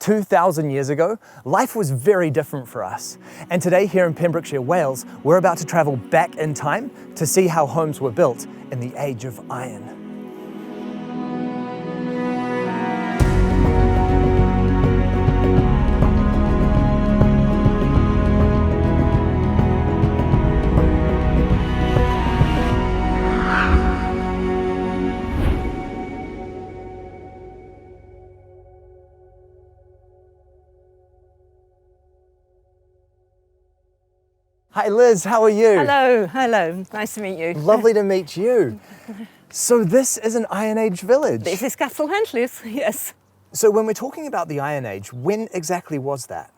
2,000 years ago, life was very different for us. And today here in Pembrokeshire, Wales, we're about to travel back in time to see how homes were built in the age of iron. Hi Liz, how are you? Hello, nice to meet you. Lovely to meet you. So this is an Iron Age village? This is Castell Henllys, yes. So when we're talking about the Iron Age, when exactly was that?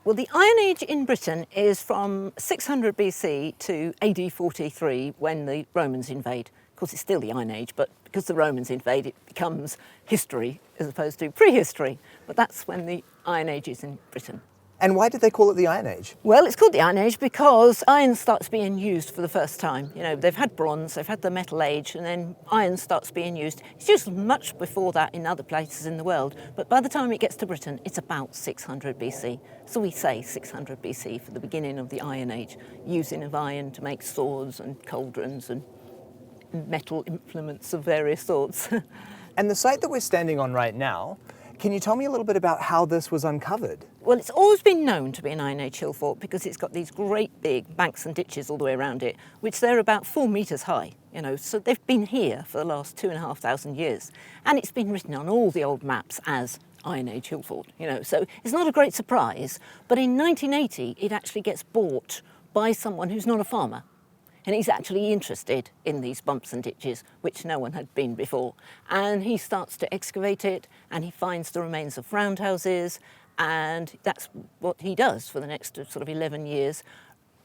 Well, the Iron Age in Britain is from 600 BC to AD 43 when the Romans invade. Of course, it's still the Iron Age, but because the Romans invade, it becomes history as opposed to prehistory. But that's when the Iron Age is in Britain. And why did they call it the Iron Age? Well, it's called the Iron Age because iron starts being used for the first time. You know, they've had bronze, they've had the Metal Age, and then iron starts being used. It's used much before that in other places in the world, but by the time it gets to Britain, it's about 600 BC. So we say 600 BC for the beginning of the Iron Age, using of iron to make swords and cauldrons and metal implements of various sorts. And the site that we're standing on right now, can you tell me a little bit about how this was uncovered? Well, it's always been known to be an Iron Age hill fort because it's got these great big banks and ditches all the way around it, which they're about 4 metres high, you know, so they've been here for the last 2,500 years. And it's been written on all the old maps as Iron Age hill fort, you know, so it's not a great surprise. But in 1980, it actually gets bought by someone who's not a farmer. And he's actually interested in these bumps and ditches, which no one had been before. And he starts to excavate it, and he finds the remains of roundhouses, and that's what he does for the next sort of 11 years.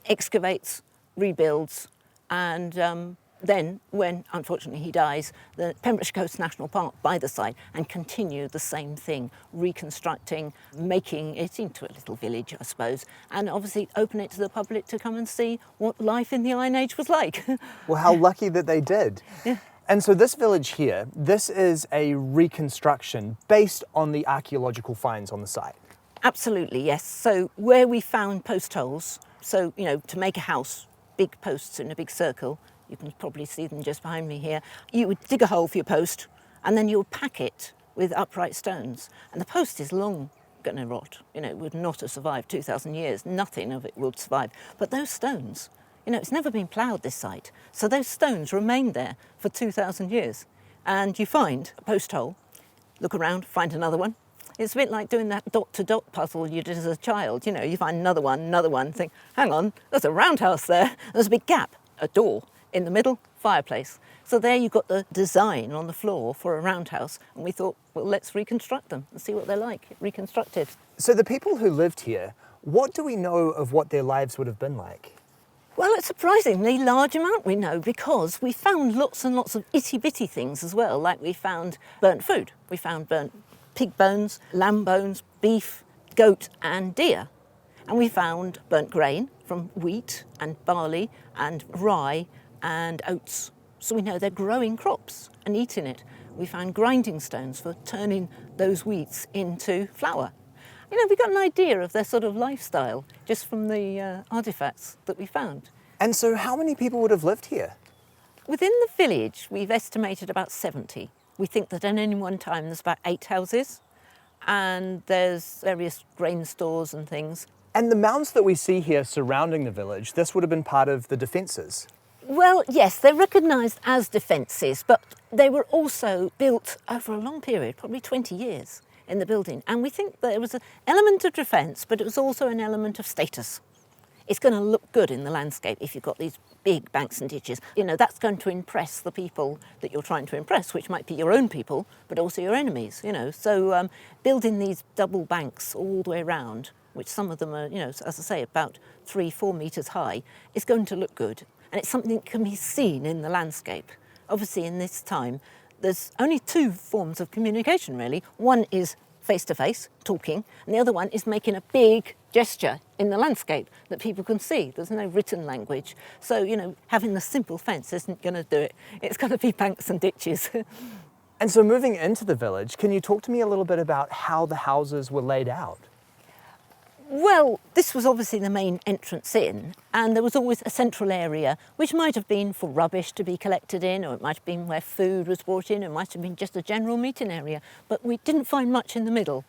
Excavates, rebuilds, and then, when unfortunately he dies, the Pembrokeshire Coast National Park buy the site and continue the same thing, reconstructing, making it into a little village, I suppose, and obviously open it to the public to come and see what life in the Iron Age was like. Well, how lucky that they did. Yeah. And so this village here, this is a reconstruction based on the archaeological finds on the site. Absolutely, yes. So where we found post holes, so, you know, to make a house, big posts in a big circle, you can probably see them just behind me here. You would dig a hole for your post and then you would pack it with upright stones. And the post is long going to rot. You know, it would not have survived 2,000 years. Nothing of it would survive. But those stones, you know, it's never been ploughed, this site. So those stones remained there for 2,000 years. And you find a post hole, look around, find another one. It's a bit like doing that dot-to-dot puzzle you did as a child. You know, you find another one, think, hang on, there's a roundhouse there. There's a big gap, a door. In the middle, fireplace. So there you've got the design on the floor for a roundhouse, and we thought, well, let's reconstruct them and see what they're like, reconstructed. So the people who lived here, what do we know of what their lives would have been like? Well, it's a surprisingly large amount we know because we found lots and lots of itty-bitty things as well, like we found burnt food. We found burnt pig bones, lamb bones, beef, goat and deer. And we found burnt grain from wheat and barley and rye and oats. So we know they're growing crops and eating it. We found grinding stones for turning those wheats into flour. You know, we got an idea of their sort of lifestyle just from the artefacts that we found. And so how many people would have lived here? Within the village, we've estimated about 70. We think that at any one time there's about 8 houses and there's various grain stores and things. And the mounds that we see here surrounding the village, this would have been part of the defences? Well, yes, they're recognised as defences, but they were also built over a long period, probably 20 years in the building. And we think there was an element of defence, but it was also an element of status. It's going to look good in the landscape if you've got these big banks and ditches. You know, that's going to impress the people that you're trying to impress, which might be your own people, but also your enemies, you know. So building these double banks all the way around, which some of them are, you know, as I say, about 3-4 metres high, is going to look good. And it's something that can be seen in the landscape. Obviously, in this time, there's only 2 forms of communication, really. One is face-to-face, talking, and the other one is making a big gesture in the landscape that people can see. There's no written language. So, you know, having the simple fence isn't going to do it. It's going to be banks and ditches. And so moving into the village, can you talk to me a little bit about how the houses were laid out? Well, this was obviously the main entrance in, and there was always a central area, which might have been for rubbish to be collected in, or it might have been where food was brought in, it might have been just a general meeting area, but we didn't find much in the middle,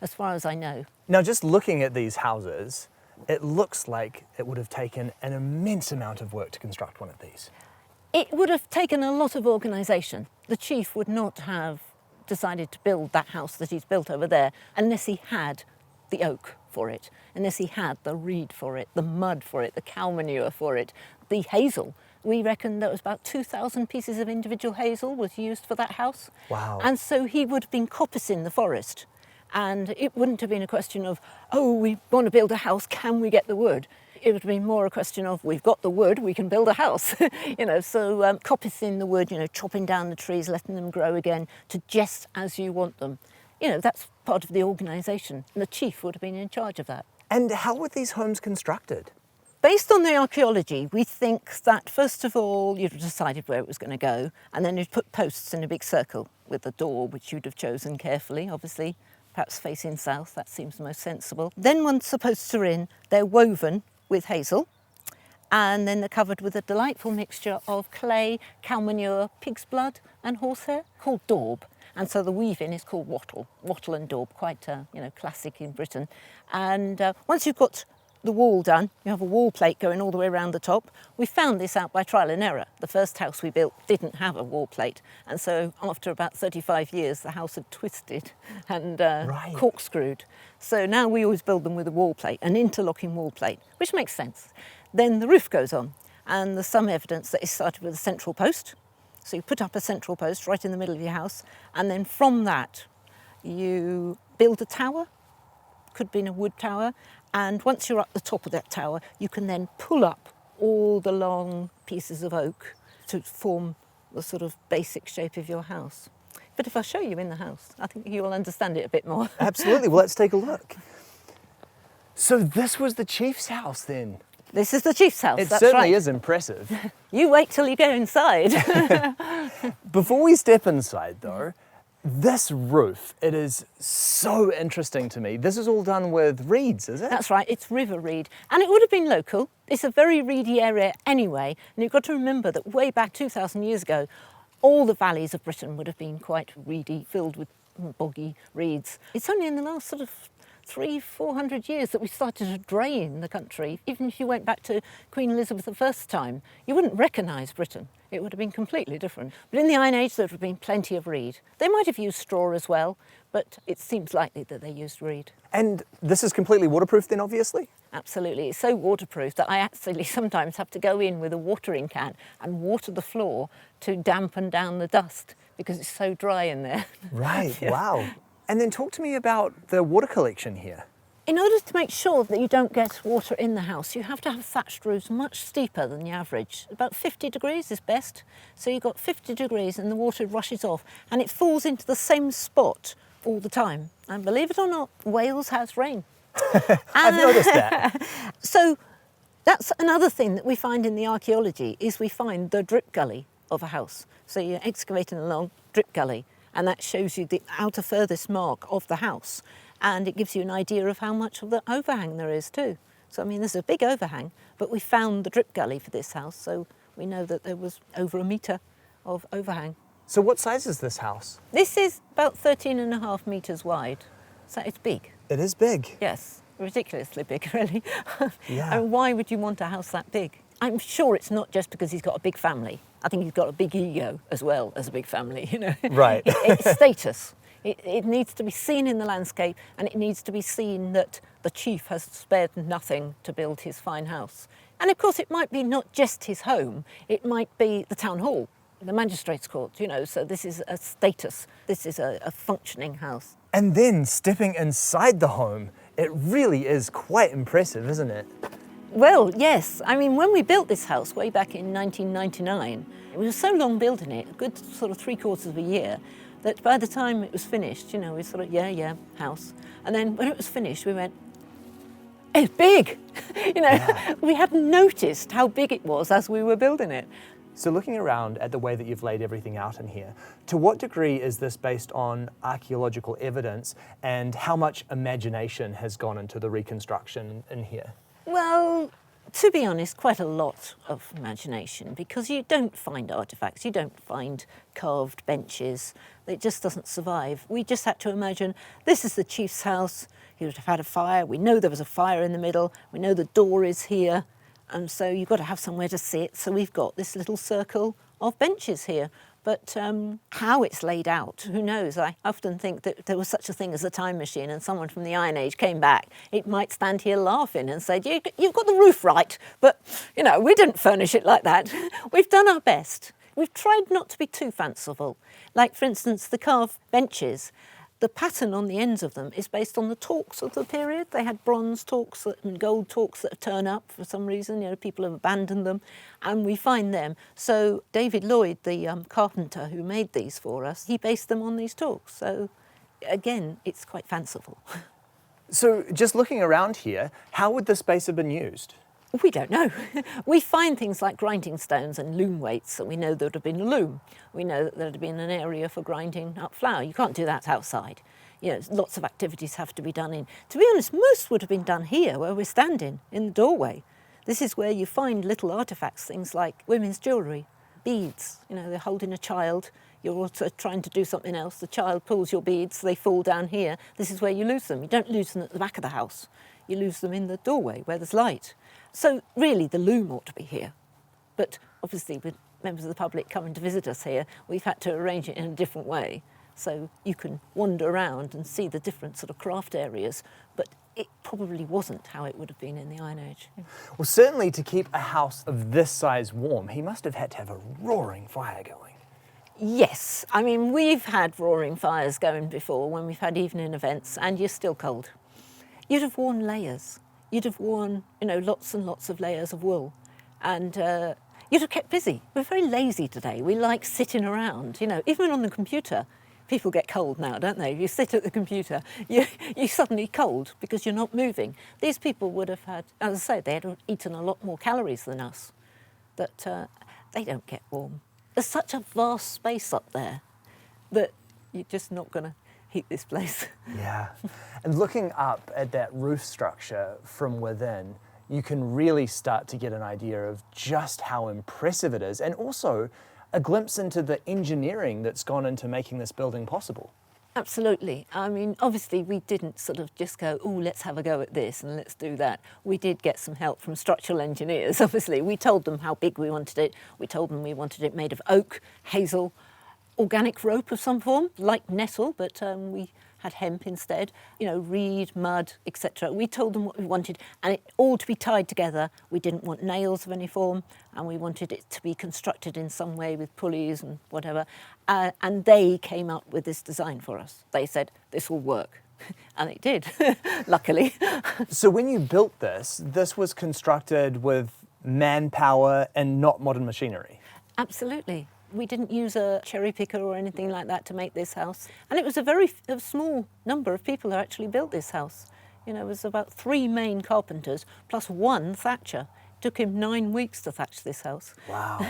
as far as I know. Now, just looking at these houses, it looks like it would have taken an immense amount of work to construct one of these. It would have taken a lot of organisation. The chief would not have decided to build that house that he's built over there unless he had the oak for it, unless he had the reed for it, the mud for it, the cow manure for it, the hazel. We reckon there was about 2,000 pieces of individual hazel was used for that house. Wow. And so he would have been coppicing the forest. And it wouldn't have been a question of, oh, we want to build a house, can we get the wood? It would have been more a question of, we've got the wood, we can build a house. So coppicing the wood, chopping down the trees, letting them grow again to just as you want them. That's part of the organisation, and the chief would have been in charge of that. And how were these homes constructed? Based on the archaeology, we think that first of all you'd have decided where it was going to go, and then you'd put posts in a big circle with a door which you'd have chosen carefully, obviously, perhaps facing south, that seems the most sensible. Then once the posts are in, they're woven with hazel, and then they're covered with a delightful mixture of clay, cow manure, pig's blood and horsehair, called daub. And so the weaving is called wattle and daub, quite classic in Britain. And once you've got the wall done, you have a wall plate going all the way around the top. We found this out by trial and error. The first house we built didn't have a wall plate. And so after about 35 years, the house had twisted and corkscrewed. So now we always build them with a wall plate, an interlocking wall plate, which makes sense. Then the roof goes on, and there's some evidence that it started with a central post. So you put up a central post right in the middle of your house, and then from that you build a tower, could be in a wood tower, and once you're up the top of that tower, you can then pull up all the long pieces of oak to form the sort of basic shape of your house. But if I show you in the house, I think you will understand it a bit more. Absolutely, well, let's take a look. So this was the chief's house then? This is the chief's house, It that's certainly right. is impressive. You wait till you go inside. Before we step inside though, this roof, it is so interesting to me. This is all done with reeds, is it? That's right, it's river reed. And it would have been local. It's a very reedy area anyway. And you've got to remember that way back 2,000 years ago, all the valleys of Britain would have been quite reedy, filled with boggy reeds. It's only in the last sort of 300-400 years that we started to drain the country. Even if you went back to Queen Elizabeth I's time, you wouldn't recognise Britain. It would have been completely different. But in the Iron Age, there would have been plenty of reed. They might have used straw as well, but it seems likely that they used reed. And this is completely waterproof then, obviously? Absolutely. It's so waterproof that I actually sometimes have to go in with a watering can and water the floor to dampen down the dust because it's so dry in there. Right, Yeah. wow. And then talk to me about the water collection here. In order to make sure that you don't get water in the house, you have to have thatched roofs much steeper than the average. About 50 degrees is best. So you've got 50 degrees and the water rushes off and it falls into the same spot all the time. And believe it or not, Wales has rain. I've noticed that. So that's another thing that we find in the archaeology is we find the drip gully of a house. So you're excavating along drip gully and that shows you the outer furthest mark of the house. And it gives you an idea of how much of the overhang there is too. So, I mean, there's a big overhang, but we found the drip gully for this house, so we know that there was over a metre of overhang. So what size is this house? This is about 13.5 metres wide, so it's big. It is big. Yes, ridiculously big, really. Yeah. And why would you want a house that big? I'm sure it's not just because he's got a big family. I think he's got a big ego as well as a big family, you know. Right. It's status. It needs to be seen in the landscape and it needs to be seen that the chief has spared nothing to build his fine house. And of course it might be not just his home, it might be the town hall, the magistrates' court, you know, so this is a status, this is a functioning house. And then stepping inside the home, it really is quite impressive, isn't it? Well, yes. I mean, when we built this house way back in 1999, we were so long building it, a good sort of 3/4 of a year, that by the time it was finished, you know, we sort of, yeah, house. And then when it was finished, we went, it's big. You know, Yeah. we hadn't noticed how big it was as we were building it. So looking around at the way that you've laid everything out in here, to what degree is this based on archaeological evidence and how much imagination has gone into the reconstruction in here? Well, to be honest, quite a lot of imagination, because you don't find artefacts, you don't find carved benches. It just doesn't survive. We just had to imagine, this is the chief's house, he would have had a fire, we know there was a fire in the middle, we know the door is here, and so you've got to have somewhere to sit. So we've got this little circle of benches here. But how it's laid out, who knows? I often think that if there was such a thing as a time machine and someone from the Iron Age came back, it might stand here laughing and say, you've got the roof right, but, you know, we didn't furnish it like that. We've done our best. We've tried not to be too fanciful. Like, for instance, the carved benches. The pattern on the ends of them is based on the talks of the period. They had bronze talks and gold talks that turn up for some reason. You know, people have abandoned them, and we find them. So David Lloyd, the carpenter who made these for us, he based them on these talks. So again, it's quite fanciful. So just looking around here, how would the space have been used? We don't know. We find things like grinding stones and loom weights, so we know there would have been a loom. We know that there would have been an area for grinding up flour. You can't do that outside. You know, lots of activities have to be done in. To be honest, most would have been done here, where we're standing, in the doorway. This is where you find little artefacts, things like women's jewellery, beads. You know, they're holding a child. You're also trying to do something else. The child pulls your beads, they fall down here. This is where you lose them. You don't lose them at the back of the house. You lose them in the doorway, where there's light. So really, the loom ought to be here. But obviously, with members of the public coming to visit us here, we've had to arrange it in a different way. So you can wander around and see the different sort of craft areas, but it probably wasn't how it would have been in the Iron Age. Well, certainly to keep a house of this size warm, he must have had to have a roaring fire going. Yes, I mean, we've had roaring fires going before when we've had evening events, and you're still cold. You'd have worn layers. You'd have worn, you know, lots and lots of layers of wool, and you'd have kept busy. We're very lazy today. We like sitting around, you know, even on the computer. People get cold now, don't they? If you sit at the computer, you're suddenly cold because you're not moving. These people would have had, as I say, they had eaten a lot more calories than us, that they don't get warm. There's such a vast space up there that you're just not going to heat this place. Yeah, and looking up at that roof structure from within, you can really start to get an idea of just how impressive it is, and also a glimpse into the engineering that's gone into making this building possible. Absolutely. I mean, obviously we didn't sort of just go, oh, let's have a go at this and let's do that. We did get some help from structural engineers, obviously. We told them how big we wanted it. We told them we wanted it made of oak, hazel, organic rope of some form, like nettle, but we had hemp instead, you know, reed, mud, etc. We told them what we wanted, and it all to be tied together. We didn't want nails of any form, and we wanted it to be constructed in some way with pulleys and whatever. And they came up with this design for us. They said, this will work. And it did, luckily. So when you built this, this was constructed with manpower and not modern machinery? Absolutely. We didn't use a cherry picker or anything like that to make this house. And it was a small number of people who actually built this house. You know, it was about 3 main carpenters plus 1 thatcher. It took him 9 weeks to thatch this house. Wow.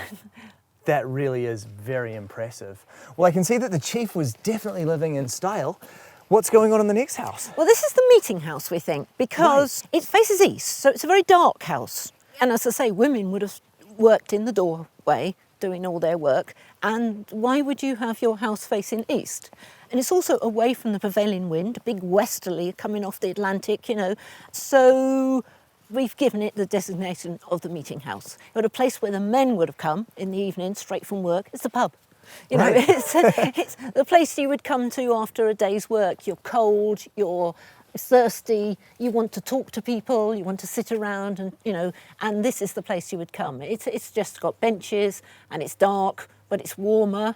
That really is very impressive. Well, I can see that the chief was definitely living in style. What's going on in the next house? Well, this is the meeting house, we think, because it faces east, so it's a very dark house. And as I say, women would have worked in the doorway, doing all their work, and why would you have your house facing east? And it's also away from the prevailing wind, a big westerly coming off the Atlantic, you know, so we've given it the designation of the meeting house. But a place where the men would have come in the evening, straight from work, it's the pub. You know, right. it's the place you would come to after a day's work. You're cold, you're thirsty, you want to talk to people, you want to sit around, and you know, and this is the place you would come. It's just got benches, and it's dark, but it's warmer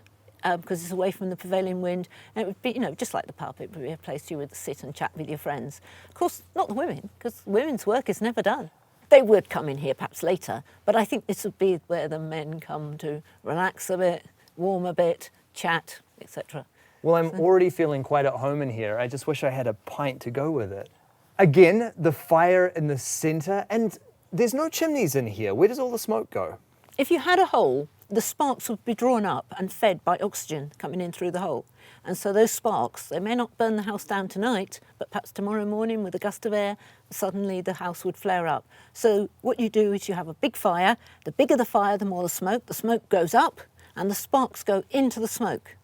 because it's away from the prevailing wind. And it would be, you know, just like the pub. It would be a place you would sit and chat with your friends. Of course, not the women, because women's work is never done. They would come in here perhaps later, but I think this would be where the men come to relax a bit, warm a bit, chat, etc. Well, I'm already feeling quite at home in here. I just wish I had a pint to go with it. Again, the fire in the centre, and there's no chimneys in here. Where does all the smoke go? If you had a hole the sparks would be drawn up and fed by oxygen coming in through the hole. And so those sparks, they may not burn the house down tonight, but perhaps tomorrow morning with a gust of air, suddenly the house would flare up. So what you do is you have a big fire. The bigger the fire, the more the smoke goes up and the sparks go into the smoke.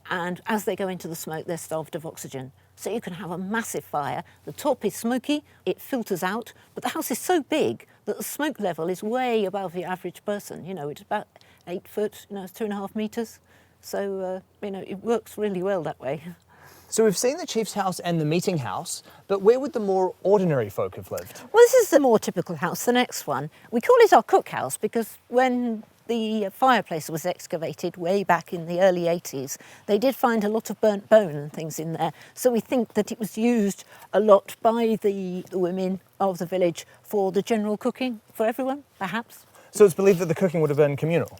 And as they go into the smoke, they're starved of oxygen. So you can have a massive fire. The top is smoky, it filters out, but the house is so big that the smoke level is way above the average person. You know, it's about 8 foot, you know, it's 2.5 metres. So, you know, it works really well that way. So we've seen the chief's house and the meeting house, but where would the more ordinary folk have lived? Well, this is the more typical house, the next one. We call it our cook house because when the fireplace was excavated way back in the early 80s, they did find a lot of burnt bone and things in there. So we think that it was used a lot by the women of the village for the general cooking for everyone, perhaps. So it's believed that the cooking would have been communal?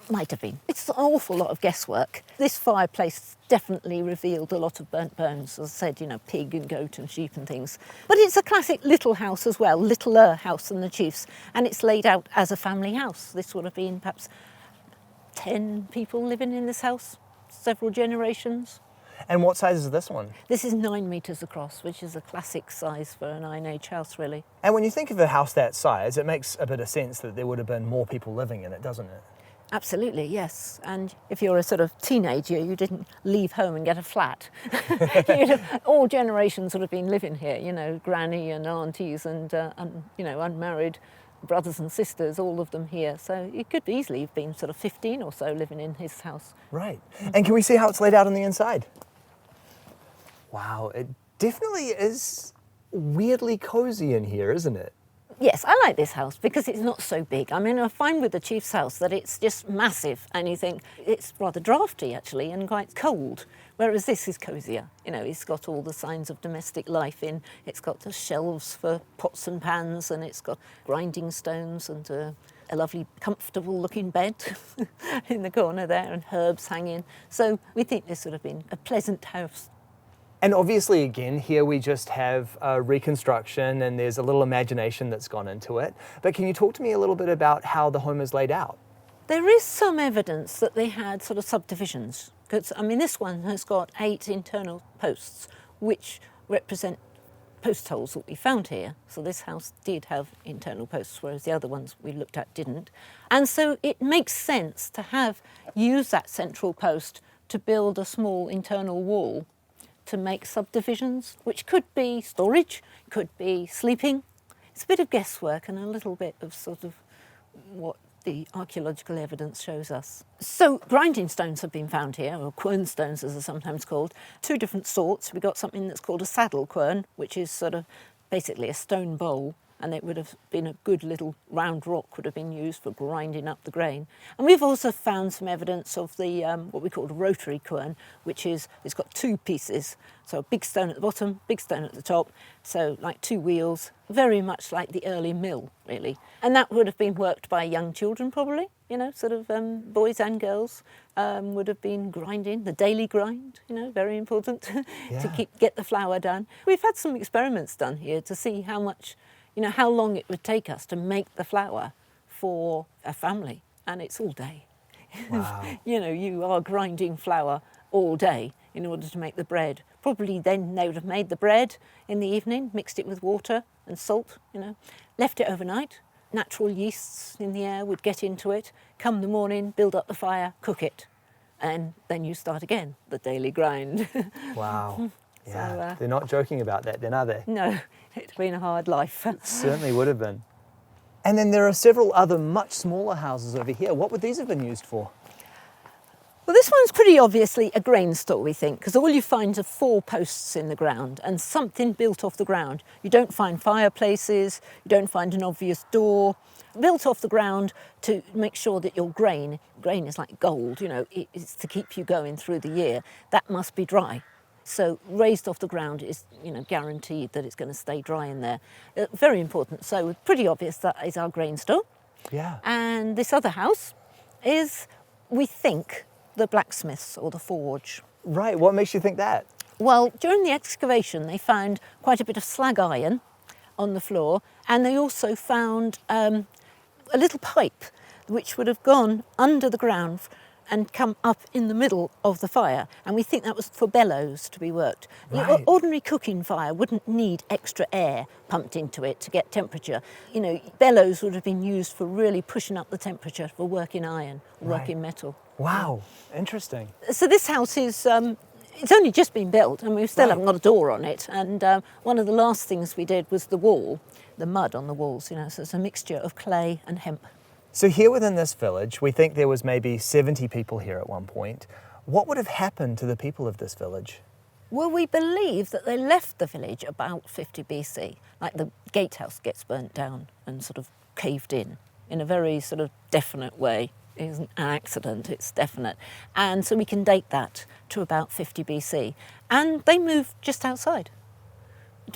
Might have been. It's an awful lot of guesswork. This fireplace definitely revealed a lot of burnt bones, as I said, you know, pig and goat and sheep and things. But it's a classic little house as well, littler house than the chief's, and it's laid out as a family house. This would have been perhaps 10 people living in this house, several generations. And what size is this one? This is 9 metres across, which is a classic size for an Iron Age house, really. And when you think of a house that size, it makes a bit of sense that there would have been more people living in it, doesn't it? Absolutely, yes. And if you're a sort of teenager, you didn't leave home and get a flat. All generations would have been living here, you know, granny and aunties and you know, unmarried brothers and sisters, all of them here. So it could easily have been sort of 15 or so living in his house. Right. And can we see how it's laid out on the inside? Wow, it definitely is weirdly cozy in here, isn't it? Yes, I like this house because it's not so big. I mean, I find with the chief's house that it's just massive and you think it's rather drafty actually and quite cold, whereas this is cosier. You know, it's got all the signs of domestic life in. It's got the shelves for pots and pans and it's got grinding stones and a lovely comfortable looking bed in the corner there and herbs hanging. So we think this would have been a pleasant house. And obviously, again, here we just have a reconstruction and there's a little imagination that's gone into it. But can you talk to me a little bit about how the home is laid out? There is some evidence that they had sort of subdivisions. Because, I mean, this one has got 8 internal posts, which represent post holes that we found here. So this house did have internal posts, whereas the other ones we looked at didn't. And so it makes sense to have used that central post to build a small internal wall to make subdivisions, which could be storage, could be sleeping. It's a bit of guesswork and a little bit of sort of what the archaeological evidence shows us. So grinding stones have been found here, or quern stones as they're sometimes called. 2 different sorts. We've got something that's called a saddle quern, which is sort of basically a stone bowl, and it would have been a good little round rock would have been used for grinding up the grain. And we've also found some evidence of the what we call a rotary quern, which is, it's got 2 pieces. So a big stone at the bottom, big stone at the top, so like 2 wheels, very much like the early mill, really. And that would have been worked by young children probably, you know, sort of boys and girls would have been grinding, the daily grind, you know, very important to get the flour done. We've had some experiments done here to see how much, you know, how long it would take us to make the flour for a family, and it's all day. Wow. You know, you are grinding flour all day in order to make the bread. Probably then they would have made the bread in the evening, mixed it with water and salt, you know, left it overnight. Natural yeasts in the air would get into it, come the morning, build up the fire, cook it, and then you start again, the daily grind. Wow. Yeah, So, they're not joking about that then, are they? No, it's been a hard life. Certainly would have been. And then there are several other much smaller houses over here. What would these have been used for? Well, this one's pretty obviously a grain store, we think, because all you find are 4 posts in the ground and something built off the ground. You don't find fireplaces, you don't find an obvious door. Built off the ground to make sure that your grain is like gold, you know, it's to keep you going through the year. That must be dry. So raised off the ground is, you know, guaranteed that it's going to stay dry in there. Very important. So pretty obvious that is our grain store. Yeah. And this other house is, we think, the blacksmith's or the forge. Right, what makes you think that? Well, during the excavation, they found quite a bit of slag iron on the floor, and they also found a little pipe which would have gone under the ground and come up in the middle of the fire. And we think that was for bellows to be worked. Right. The ordinary cooking fire wouldn't need extra air pumped into it to get temperature. You know, bellows would have been used for really pushing up the temperature for working iron, or working metal. Wow, interesting. So this house is, it's only just been built and we still haven't got a door on it. And one of the last things we did was the wall, the mud on the walls, you know, so it's a mixture of clay and hemp. So here within this village, we think there was maybe 70 people here at one point. What would have happened to the people of this village? Well, we believe that they left the village about 50 BC, like the gatehouse gets burnt down and sort of caved in a very sort of definite way. It isn't an accident, it's definite. And so we can date that to about 50 BC. And they moved just outside.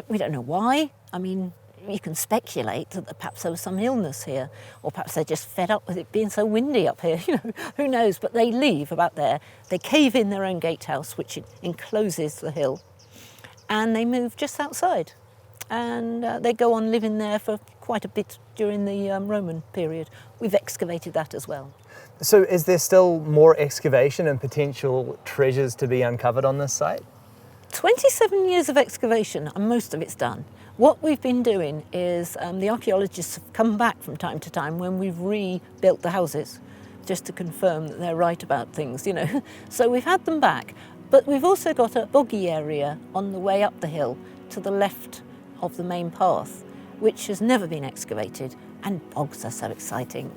We don't know why. I mean, you can speculate that perhaps there was some illness here, or perhaps they're just fed up with it being so windy up here, you know, who knows. But they leave about there. They cave in their own gatehouse, which encloses the hill, and they move just outside. And they go on living there for quite a bit during the Roman period. We've excavated that as well. So is there still more excavation and potential treasures to be uncovered on this site? 27 years of excavation, and most of it's done. What we've been doing is the archaeologists have come back from time to time when we've rebuilt the houses, just to confirm that they're right about things, you know. So we've had them back, but we've also got a boggy area on the way up the hill to the left of the main path, which has never been excavated. And bogs are so exciting.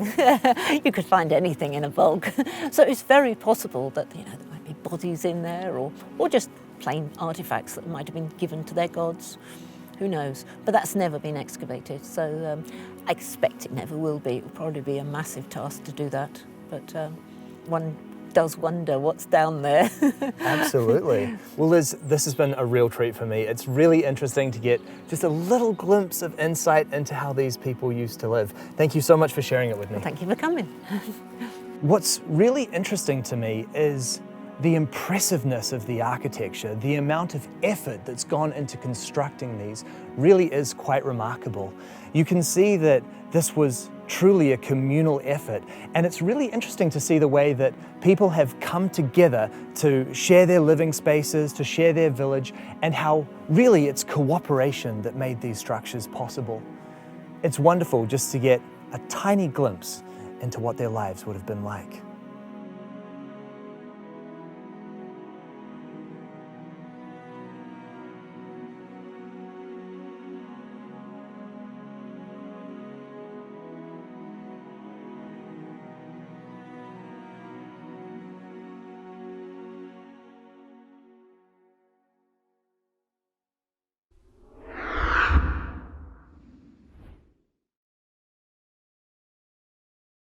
You could find anything in a bog. So it's very possible that, you know, there might be bodies in there, or just plain artifacts that might have been given to their gods. Who knows? But that's never been excavated, so I expect it never will be. It will probably be a massive task to do that, but one does wonder what's down there. Absolutely. Well, Liz, this has been a real treat for me. It's really interesting to get just a little glimpse of insight into how these people used to live. Thank you so much for sharing it with me. Well, thank you for coming. What's really interesting to me is the impressiveness of the architecture. The amount of effort that's gone into constructing these really is quite remarkable. You can see that this was truly a communal effort, and it's really interesting to see the way that people have come together to share their living spaces, to share their village, and how really it's cooperation that made these structures possible. It's wonderful just to get a tiny glimpse into what their lives would have been like.